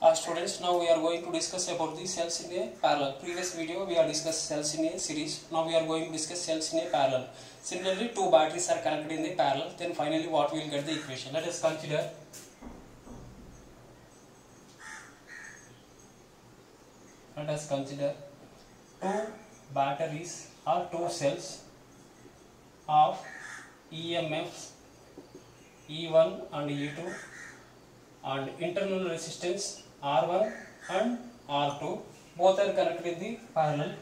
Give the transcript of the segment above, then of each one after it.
Students, now we are going to discuss about the cells in a parallel. Previous video we have discussed cells in a series. Now we are going to discuss cells in a parallel. Similarly, two batteries are connected in the parallel. Then finally, what we will get the equation. Let us consider. Two batteries or two cells of EMFs E1 and E2 and internal resistance R1 and R2, both are connected in the parallel.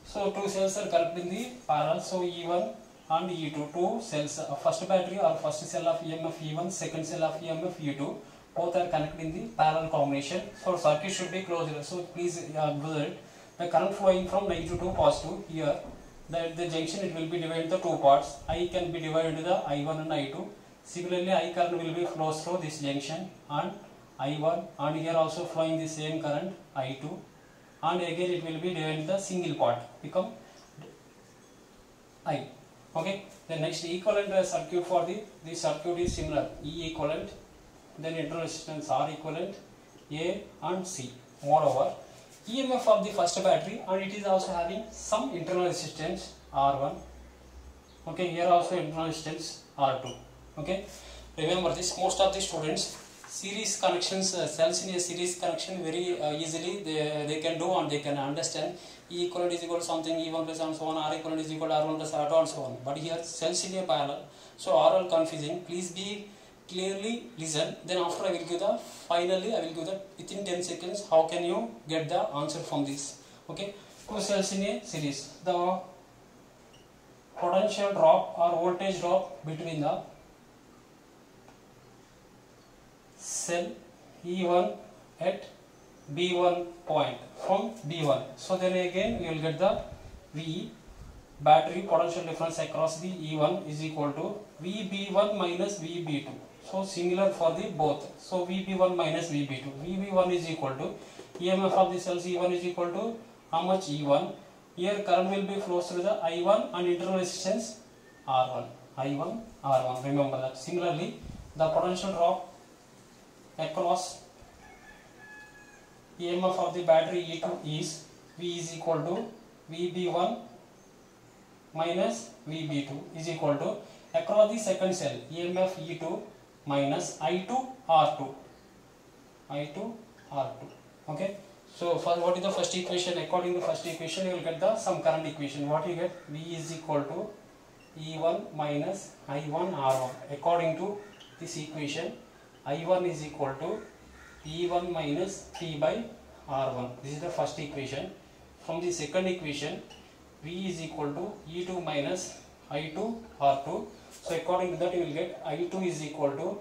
So two cells are connected in the parallel. So E1 and E2, two cells, first battery or first cell of EMF E1, second cell of EMF E2, both are connected in the parallel combination. So circuit should be closed. So please observe the current flowing from negative to positive. Here the junction, it will be divided into two parts. I can be divided into the I1 and I2. Similarly, I current will be flows through this junction and I1, and here also flowing the same current I2, and again it will be divided into the single part, become I. Okay, the next equivalent circuit for the circuit is similar. E equivalent, then internal resistance R equivalent, A and C. Moreover, EMF of the first battery, and it is also having some internal resistance R1. Okay, here also internal resistance R2. Okay, remember this. Most of the students, series connections, cells in a series connection very easily they can do and they can understand. E equivalent is equal to something, E1 plus and so on, R equivalent is equal to R1 plus R2 and so on. But here cells in a parallel, so all confusing. Please be clearly listen. Then after I will give the, finally I will give the within 10 seconds how can you get the answer from this. Okay, two cells in a series. The potential drop or voltage drop between the cell E1 at B1 point from B1. So then again we will get the V battery potential difference across the E1 is equal to VB1 minus VB2. So similar for the both. So VB1 minus VB2. VB1 is equal to EMF of the cells E1 is equal to how much E1. Here current will be flows through the I1 and internal resistance R1. I1 R1. Remember that. Similarly, the potential drop across EMF of the battery E2 is V is equal to VB1 minus VB2 is equal to across the second cell EMF E2 minus I2 R2. I2 R2. Okay. So for what is the first equation? According to first equation, you will get the some current equation. What you get? V is equal to E1 minus I1 R1. According to this equation, I1 is equal to E1 minus P by R1. This is the first equation. From the second equation, V is equal to E2 minus I2 R2. So according to that, you will get I2 is equal to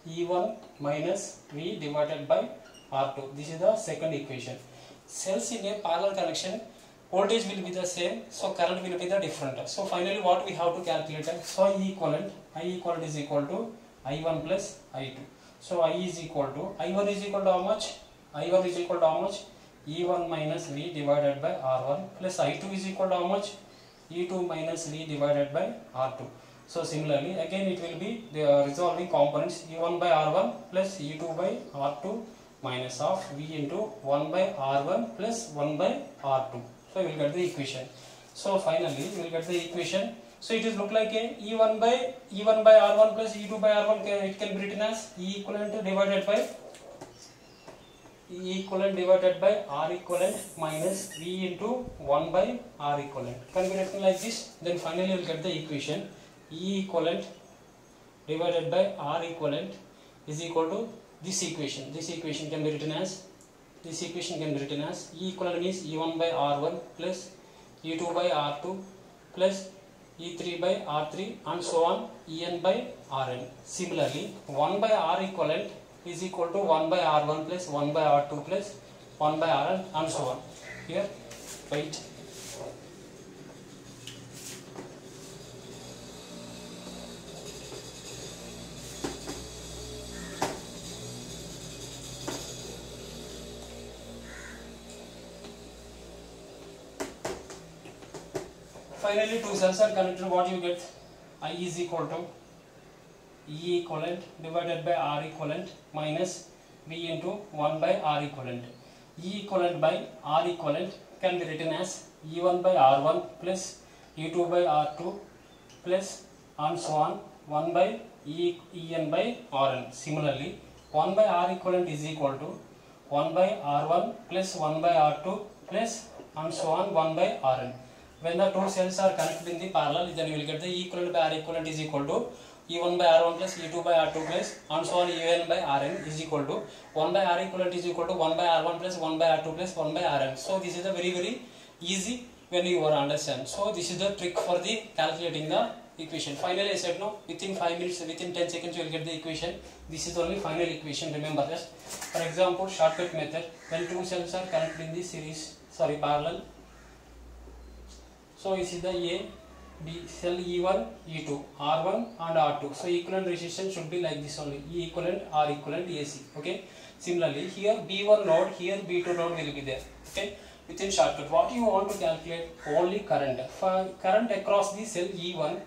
E1 minus V divided by R2. This is the second equation. Cells in a parallel connection, voltage will be the same, so current will be the different. So finally what we have to calculate? So I equivalent is equal to I1 plus I2. So I is equal to, I1 is equal to how much? I1 is equal to how much? E1 minus V divided by R1 plus I2 is equal to how much? E2 minus V divided by R2. So similarly, again it will be the resolving components E1 by R1 plus E2 by R2 minus of V into 1 by R1 plus 1 by R2. So you will get the equation. So finally you will get the equation. So it is look like a E1 by R1 plus E2 by R1. It can be written as E equivalent divided by R equivalent minus V into 1 by R equivalent. Can be written like this. Then finally you will get the equation E equivalent divided by R equivalent is equal to this equation. This equation can be written as E equivalent means E1 by R1 plus E2 by R2 plus E3 by R3 and so on, En by Rn. Similarly, 1 by R equivalent is equal to 1 by R1 plus 1 by R2 plus 1 by Rn and so on. Here, wait. finally two cells are connected. What you get? I is equal to E equivalent divided by R equivalent minus V into 1 by R equivalent. E equivalent by R equivalent can be written as E1 by R1 plus E2 by R2 plus and so on 1 by En by Rn. Similarly, 1 by R equivalent is equal to 1 by R1 plus 1 by R2 plus and so on 1 by Rn. When the two cells are connected in the parallel, then you will get the E equivalent by R equivalent is equal to E1 by R1 plus E2 by R2 plus and so on En by Rn is equal to 1 by R equivalent is equal to 1 by R1 plus 1 by R2 plus 1 by Rn. So this is a very easy when you understand. So this is the trick for the calculating the equation. Finally I said no, within 5 minutes, within 10 seconds you will get the equation. This is only final equation, remember this. For example, shortcut method, when two cells are connected in the parallel. So this is the A, B, cell E1, E2, R1 and R2. So equivalent resistance should be like this only, E equivalent, R equivalent, AC. Okay. Similarly, here B1 node, here B2 node will be there. Okay. Within shortcut, what you want to calculate? Only current. For current across the cell E1,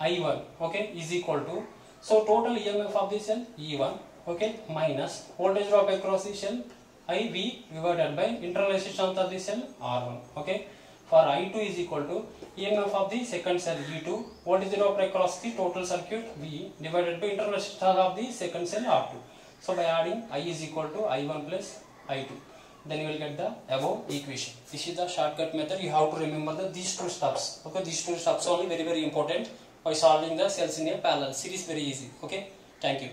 I1, okay, is equal to, so total EMF of the cell E1, okay, minus voltage drop across the cell IV divided by internal resistance of the cell R1, okay. For I2 is equal to EMF of the second cell E2, voltage drop across the total circuit V divided by internal resistance of the second cell R2. So by adding I is equal to I1 plus I2, then you will get the above equation. This is the shortcut method. You have to remember these two steps. Okay, these two steps only very important by solving the cells in a parallel series. Very easy. Okay, thank you.